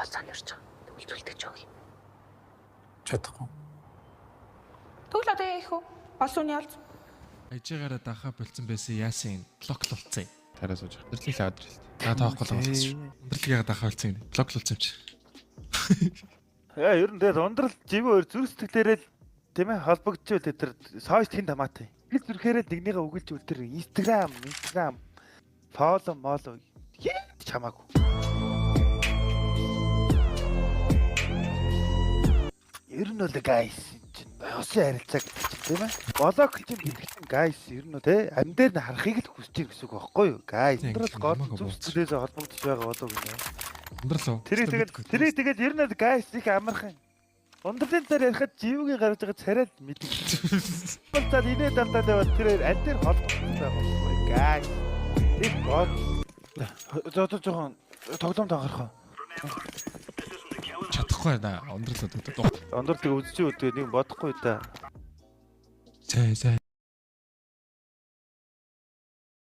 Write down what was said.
цаана ирж байгаа. Үлдүүлдэг ч өгье. Чадахгүй. Тэгвэл одоо яах вэ? Олон үний алж. Ажигаараа дахаа болцсон байсан яасан блоклолцсон. Тараа сууж. Өдрлийг аваад ирсэн. Тоохгүй л болсон шүү. Өндөрлөгийг дахаа болцсон юм. Блоклолцсон юм чи. Ер нь тэгээд ундрал живээр зүрх сэтгэлээрээ тийм ээ холбогдчихвол тэр сошиал хин тамаатай. Хэл зүрхээрээ нэгнийгээ өгүүлж үл тэр Instagram фоллоу молоо чамаагүй. Ер нь бол guys чинь усын харилцаа гэдэг чинь тийм ээ. Блог чинь гэдэг чинь guys ер нь те ам дээр нь харахыг л хүсэж байгаа гэсэн үг байхгүй юу? Guys ундрал гол зүрх сэтгэлээс холбогдож байгаа болоо гинэ. Ундрал. Тэрийг тэгээд ер нь guys их амархан. Ундралын дээр ярихад живгийн гарч байгаа царайд мэдээ. Бол за инээ далтаад яваад тэр аль дээр холбогдсон байгаа байхгүй guys. Их гол. Зодож жоохон тоглоом таагарах. Чадахгүй байна. Ундрал. Ундрал тэг үзчих үү нэг бодохгүй да. Зай.